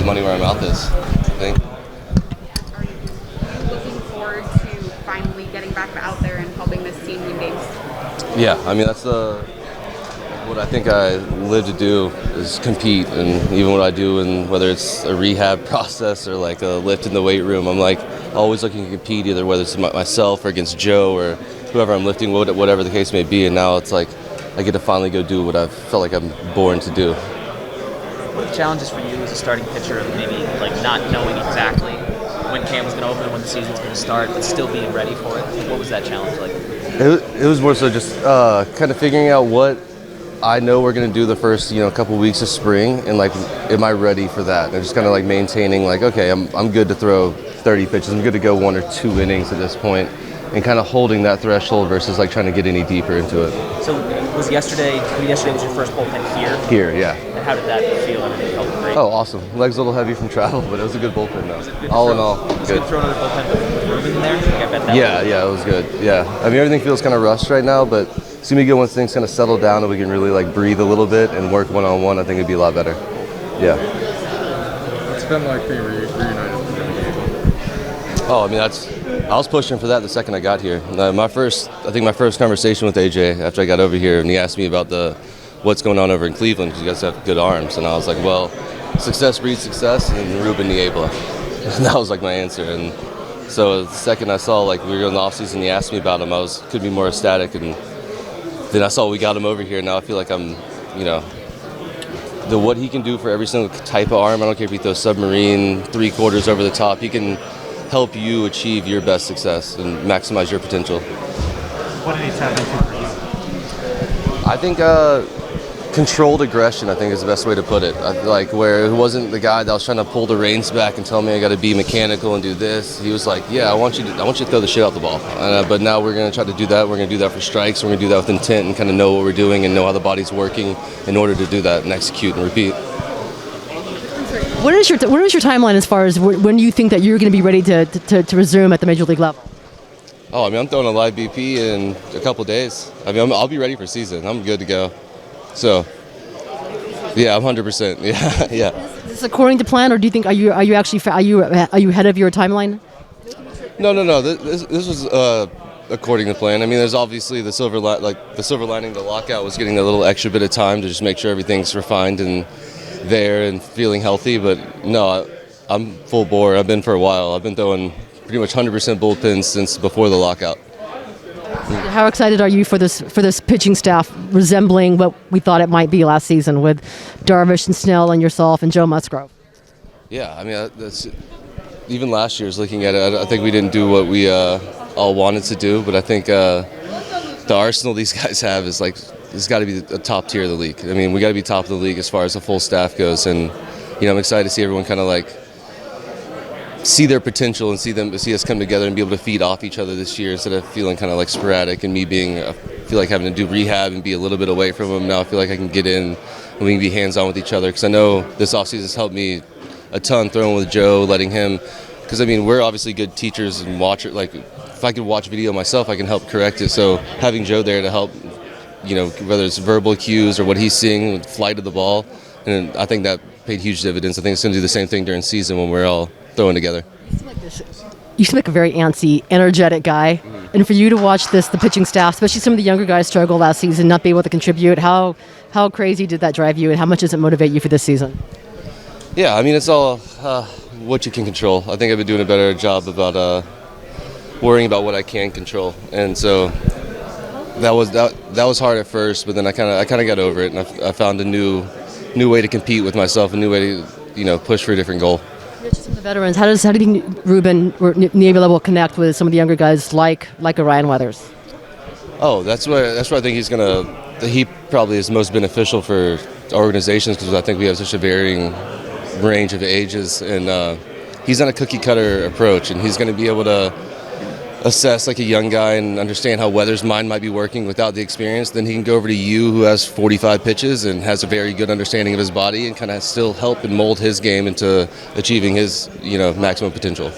money where my mouth is, I think. Are you looking forward to finally getting back out there and helping this team win games? Yeah, I mean, that's what I think I live to do is compete, and even what I do, and whether it's a rehab process or like a lift in the weight room, I'm like always looking to compete, either whether it's myself or against Joe or whoever I'm lifting, whatever the case may be. And now it's like I get to finally go do what I felt like I'm born to do. What are the challenges for you as a starting pitcher of maybe like not knowing exactly when camp was going to open, when the season was going to start, but still being ready for it? What was that challenge like? It was more so just kind of figuring out what I know we're going to do the first, couple weeks of spring, and like, am I ready for that? And just kind of like maintaining like, okay, I'm good to throw 30 pitches. I'm good to go 1 or 2 innings at this point, and kind of holding that threshold versus like trying to get any deeper into it. So yesterday was your first bullpen here? Here, yeah. And how did that feel? I mean, it felt great. Oh, awesome. Legs a little heavy from travel, but it was a good bullpen though. All in all, good. Good to throw another bullpen with Ruben in there? I bet that yeah, it was good. Yeah. I mean, everything feels kind of rushed right now, but it's going to be good once things kind of settle down and we can really like breathe a little bit and work one-on-one. I think it'd be a lot better. Yeah. It's been like being reunited. Oh, I mean, I was pushing for that the second I got here. My first conversation with AJ after I got over here, and he asked me about what's going on over in Cleveland, because you guys have good arms. And I was like, well, success breeds success, and Ruben Niebla. And that was like my answer. And so the second I saw like we were in the offseason, he asked me about him, could be more ecstatic. And then I saw we got him over here. Now I feel like I'm, what he can do for every single type of arm. I don't care if he throws submarine, 3/4 over the top. He can help you achieve your best success and maximize your potential. What did he tap into for you? I think controlled aggression, I think, is the best way to put it. Where it wasn't the guy that was trying to pull the reins back and tell me I got to be mechanical and do this. He was like, yeah, I want you to throw the shit out the ball. But now we're going to try to do that. We're going to do that for strikes. We're going to do that with intent and kind of know what we're doing and know how the body's working in order to do that and execute and repeat. What is your timeline as far as when you think that you're going to be ready to resume at the major league level? Oh, I mean, I'm throwing a live BP in a couple days. I mean, I'll be ready for season. I'm good to go. So, yeah, I'm 100%. Yeah. Is this according to plan, or do you think are you ahead of your timeline? No. This was according to plan. I mean, there's obviously the silver lining. The lockout was getting a little extra bit of time to just make sure everything's refined and there and feeling healthy. But no, I'm full bore. I've been for a while. I've been throwing pretty much 100% bullpen since before the lockout. How excited are you for this pitching staff resembling what we thought it might be last season with Darvish and Snell and yourself and Joe Musgrove? Yeah, I mean, that's even last year's looking at it. I think we didn't do what we all wanted to do, but I think the arsenal these guys have is like it's got to be the top tier of the league. I mean, we got to be top of the league as far as the full staff goes, and I'm excited to see everyone kind of like see their potential and see us come together and be able to feed off each other this year instead of feeling kind of like sporadic and me feel like having to do rehab and be a little bit away from them. Now I feel like I can get in and we can be hands-on with each other, because I know this offseason has helped me a ton throwing with Joe, letting him, because I mean we're obviously good teachers and watchers. Like if I could watch video myself, I can help correct it. So having Joe there to help, whether it's verbal cues or what he's seeing with the flight of the ball, and I think that paid huge dividends. I think it's going to do the same thing during season when we're all throwing together. You seem like a very antsy, energetic guy, and for you to watch the pitching staff, especially some of the younger guys, struggle last season, not be able to contribute, how crazy did that drive you, and how much does it motivate you for this season? Yeah, I mean, it's all what you can control. I think I've been doing a better job about worrying about what I can control, and so that was hard at first, but then I kind of got over it, and I found a new way to compete with myself, a new way to push for a different goal. Some of the veterans, how do you think Ruben or Niebla will connect with some of the younger guys like a Ryan Weathers? Oh, that's where I think he probably is most beneficial for organizations, because I think we have such a varying range of ages, and he's on a cookie cutter approach, and he's going to be able to assess like a young guy and understand how Weathers' mind might be working without the experience. Then he can go over to you, who has 45 pitches and has a very good understanding of his body, and kind of still help and mold his game into achieving his maximum potential.